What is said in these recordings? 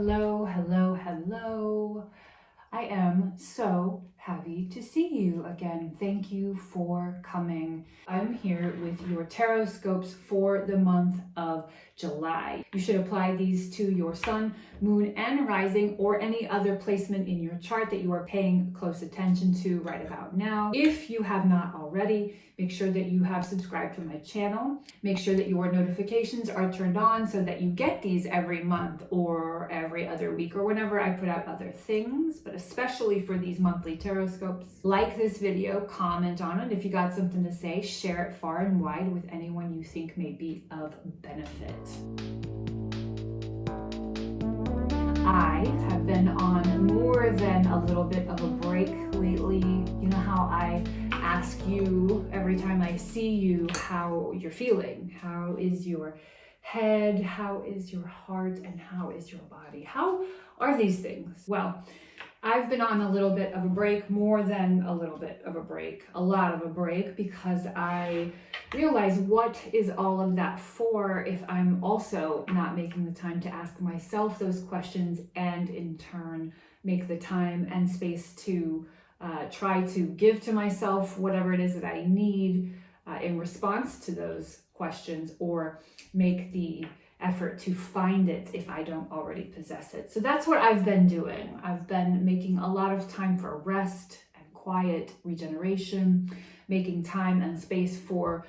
Hello, hello, hello. I am so happy to see you again. Thank you for coming. I'm here with your Tarotscopes for the month of July. You should apply these to your sun, moon, and rising, or any other placement in your chart that you are paying close attention to right about now. If you have not already, make sure that you have subscribed to my channel. Make sure that your notifications are turned on so that you get these every month or every other week or whenever I put out other things, but especially for these monthly Tarotscopes. Like this video, comment on it. If you got something to say, share it far and wide with anyone you think may be of benefit. I have been on more than a little bit of a break lately. You know how I ask you every time I see you how you're feeling. How is your head? How is your heart? And how is your body? How are these things? Well, I've been on a little bit of a break, more than a little bit of a break, a lot of a break, because I realize what is all of that for if I'm also not making the time to ask myself those questions and in turn make the time and space to try to give to myself whatever it is that I need in response to those questions, or make the effort to find it if I don't already possess it. So that's what I've been doing. I've been making a lot of time for rest and quiet, regeneration, making time and space for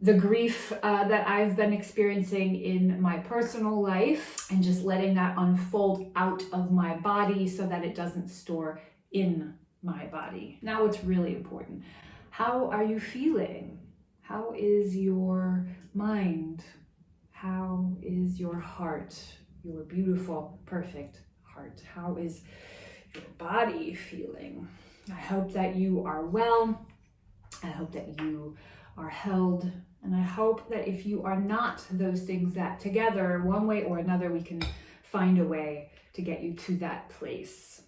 the grief that I've been experiencing in my personal life, and just letting that unfold out of my body so that it doesn't store in my body. Now, what's really important: how are you feeling? How is your mind? How is your heart, your beautiful, perfect heart? How is your body feeling? I hope that you are well. I hope that you are held. And I hope that if you are not those things, that together, one way or another, we can find a way to get you to that place.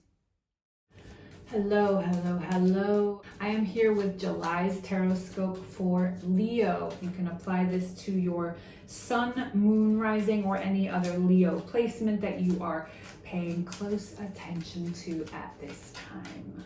Hello, hello, hello. I am here with July's Tarotscope for Leo. You can apply this to your sun, moon, rising, or any other Leo placement that you are paying close attention to at this time.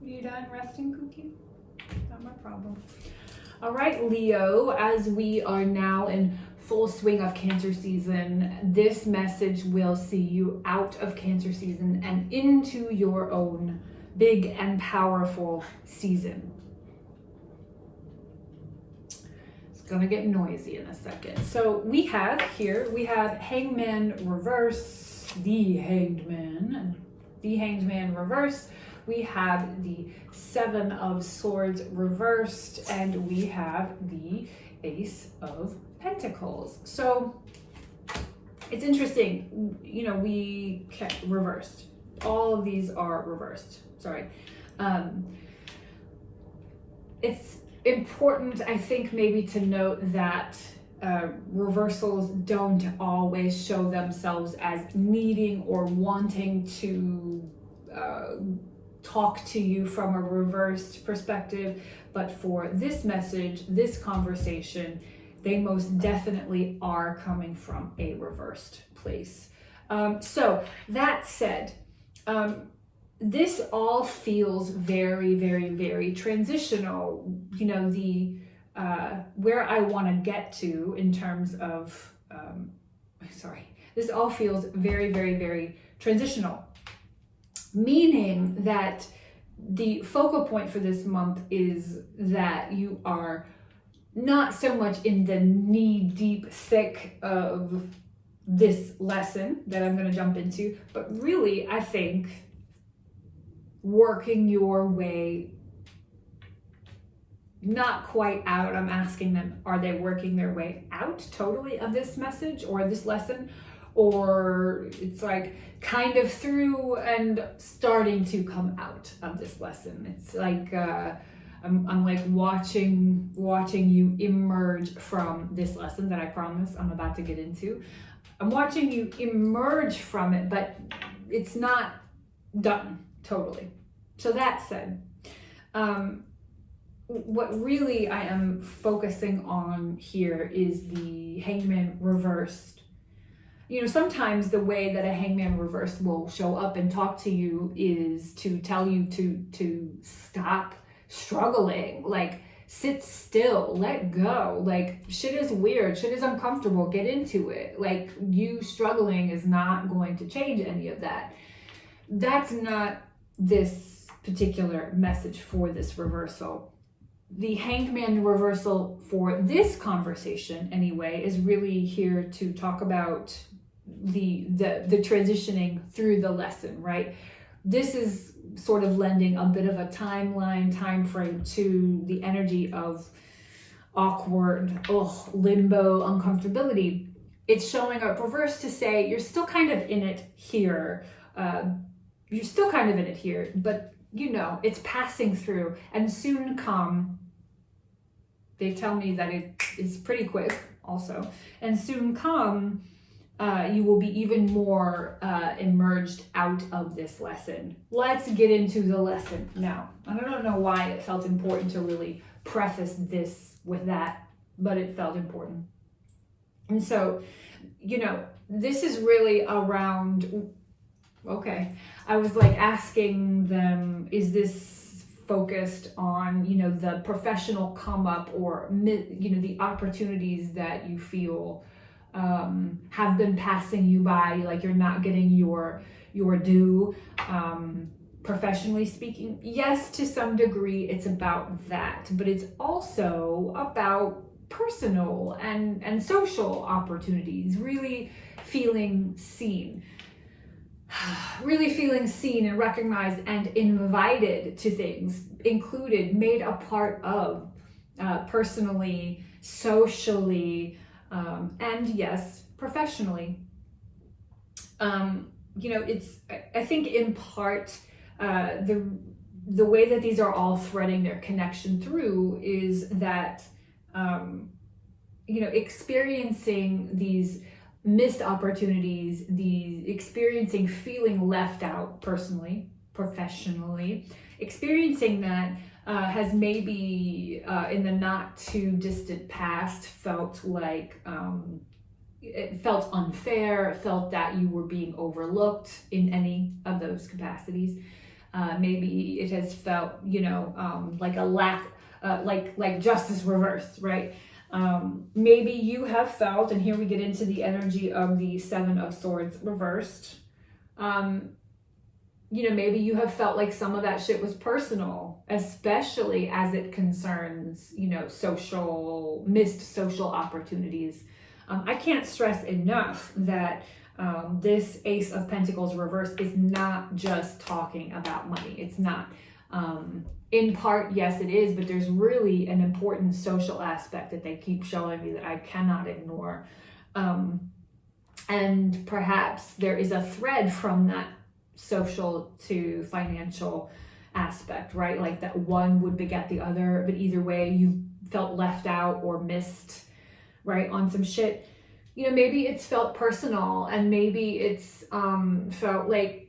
You done resting, Cookie? Not my problem. All right, Leo, as we are now in full swing of Cancer season, this message will see you out of Cancer season and into your own big and powerful season. It's gonna get noisy in a second. So we have Hangman reverse, the Hanged Man reverse. We have the Seven of Swords reversed, and we have the Ace of Pentacles. So it's interesting, you know, we kept reversed. All of these are reversed, sorry. It's important, I think, maybe to note that reversals don't always show themselves as needing or wanting to talk to you from a reversed perspective, but for this message, this conversation, they most definitely are coming from a reversed place. So that said, this all feels very, very, very transitional. You know, the where I want to get to in terms of, this all feels very, very, very transitional. Meaning that the focal point for this month is that you are not so much in the knee-deep thick of this lesson that I'm going to jump into, but really, I think working your way not quite out. I'm asking them, are they working their way out totally of this message or this lesson? Or it's like kind of through and starting to come out of this lesson. It's like I'm like watching you emerge from this lesson that I promise I'm about to get into. I'm watching you emerge from it, but it's not done totally. So that said, what really I am focusing on here is the hangman reversed. You know, sometimes the way that a hangman reversed will show up and talk to you is to tell you to stop struggling, like sit still, let go, like shit is weird, shit is uncomfortable, get into it. Like you struggling is not going to change any of that. That's not this particular message for this reversal. The hangman reversal for this conversation anyway is really here to talk about the transitioning through the lesson, right? This is sort of lending a bit of a timeline, time frame to the energy of awkward, limbo, uncomfortability. It's showing up reversed to say you're still kind of in it here. You're still kind of in it here, but you know, it's passing through and soon come. They tell me that it is pretty quick also. And soon come, you will be even more emerged out of this lesson. Let's get into the lesson now. I don't know why it felt important to really preface this with that, but it felt important. And so, you know, this is really around, okay, I was like asking them, is this focused on, you know, the professional come up or, you know, the opportunities that you feel have been passing you by, like you're not getting your due, professionally speaking? Yes, to some degree it's about that, but it's also about personal and social opportunities, really feeling seen. Really feeling seen and recognized and invited to things, included, made a part of, personally, socially, and yes, professionally. You know, it's, I think in part, the way that these are all threading their connection through is that, you know, experiencing these missed opportunities, experiencing feeling left out personally, professionally, experiencing that has maybe in the not too distant past felt like it felt unfair, felt that you were being overlooked in any of those capacities. Maybe it has felt, you know, like a lack, like justice reversed, right? Maybe you have felt, and here we get into the energy of the Seven of Swords reversed. You know, maybe you have felt like some of that shit was personal, especially as it concerns, you know, missed social opportunities. I can't stress enough that this Ace of Pentacles reverse is not just talking about money. It's not. In part, yes, it is, but there's really an important social aspect that they keep showing me that I cannot ignore. And perhaps there is a thread from that social to financial aspect, right? Like that one would beget the other, but either way, you felt left out or missed, right, on some shit. You know, maybe it's felt personal, and maybe it's felt like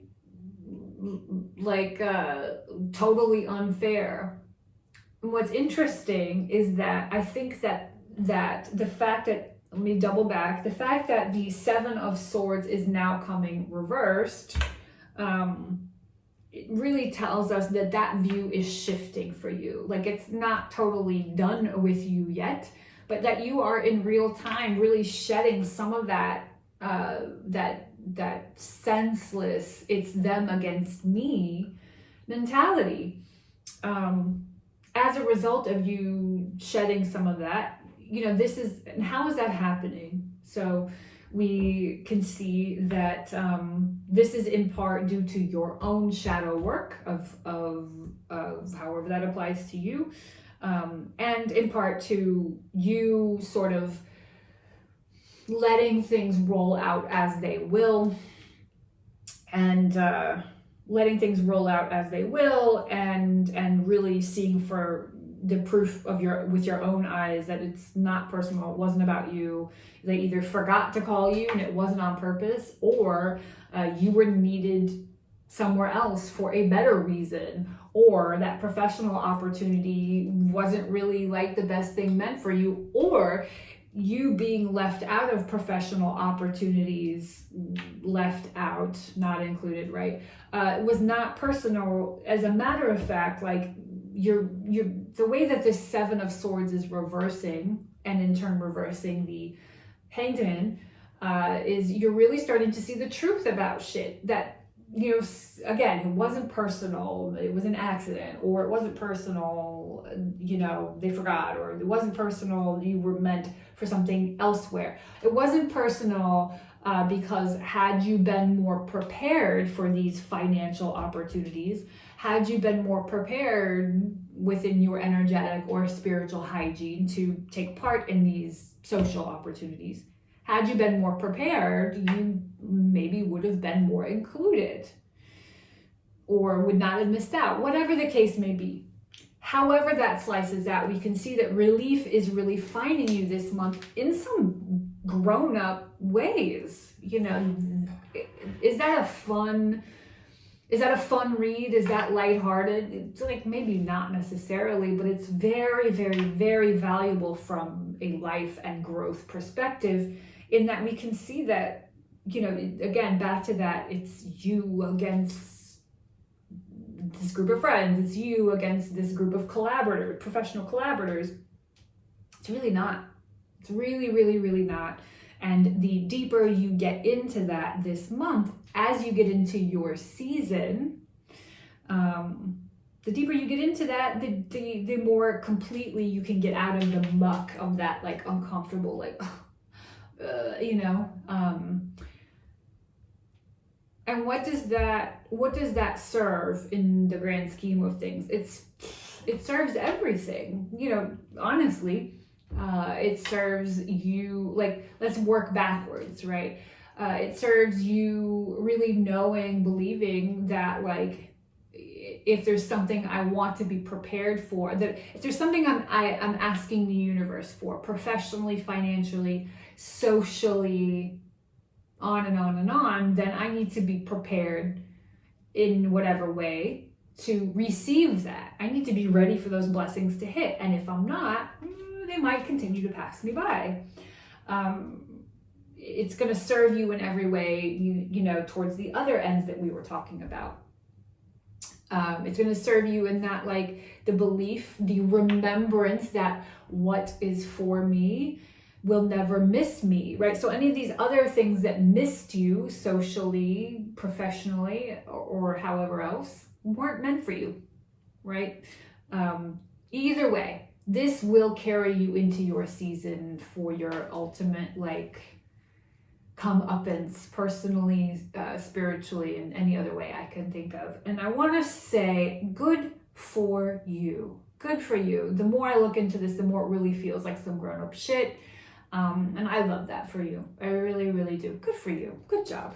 totally unfair. And what's interesting is that I think that the fact that, let me double back, the fact that the Seven of Swords is now coming reversed, it really tells us that that view is shifting for you. Like it's not totally done with you yet, but that you are in real time really shedding some of that that senseless, it's them against me mentality. As a result of you shedding some of that, this is, and how is that happening? So we can see that this is in part due to your own shadow work of however that applies to you, and in part to you sort of letting things roll out as they will, and really seeing for the proof of with your own eyes that it's not personal, it wasn't about you. They either forgot to call you and it wasn't on purpose, or you were needed somewhere else for a better reason, or that professional opportunity wasn't really like the best thing meant for you, or you being left out of professional opportunities, left out, not included, right? Was not personal. As a matter of fact, like the way that this Seven of Swords is reversing, and in turn reversing the Hanged Man, is you're really starting to see the truth about shit that, again, it wasn't personal, it was an accident, or it wasn't personal, they forgot, or it wasn't personal, you were meant for something elsewhere. It wasn't personal because had you been more prepared for these financial opportunities, had you been more prepared within your energetic or spiritual hygiene to take part in these social opportunities, had you been more prepared, you maybe would have been more included or would not have missed out, whatever the case may be. However that slices out, we can see that relief is really finding you this month in some grown-up ways. Is that a fun read? Is that lighthearted? It's like maybe not necessarily, but it's very, very, very valuable from a life and growth perspective, in that we can see that, again, back to that, it's you against this group of friends, it's you against this group of professional collaborators. It's really not. It's really, really, really not. And the deeper you get into that this month, as you get into your season, the deeper you get into that, the more completely you can get out of the muck of that, like, uncomfortable, like, and what does that serve in the grand scheme of things? It serves everything, honestly. It serves you, like, let's work backwards, right? It serves you really believing that, like, if there's something I want to be prepared for, that if there's something I'm asking the universe for, professionally, financially, socially, on and on and on, then I need to be prepared in whatever way to receive that. I need to be ready for those blessings to hit. And if I'm not, they might continue to pass me by. It's going to serve you in every way, towards the other ends that we were talking about. It's going to serve you in that, like, the belief, the remembrance that what is for me will never miss me, right? So any of these other things that missed you socially, professionally, or however else, weren't meant for you, right? Either way, this will carry you into your season for your ultimate, like, comeuppance, personally, spiritually, in any other way I can think of. And I want to say, good for you. Good for you. The more I look into this, the more it really feels like some grown-up shit. And I love that for you. I really, really do. Good for you. Good job.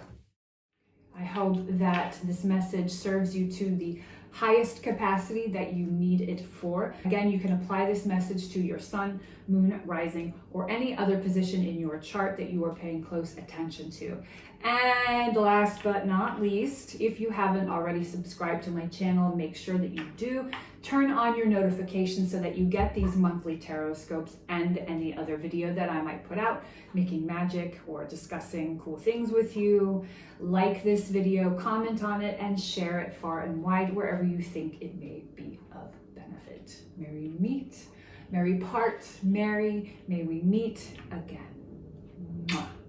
I hope that this message serves you to the highest capacity that you need it for. Again, you can apply this message to your sun, moon, rising, or any other position in your chart that you are paying close attention to. And last but not least, if you haven't already subscribed to my channel, make sure that you do. Turn on your notifications so that you get these monthly Tarotscopes and any other video that I might put out, making magic or discussing cool things with you. Like this video, comment on it, and share it far and wide wherever you think it may be of benefit. Merry meet, merry part, merry, may we meet again. Mwah.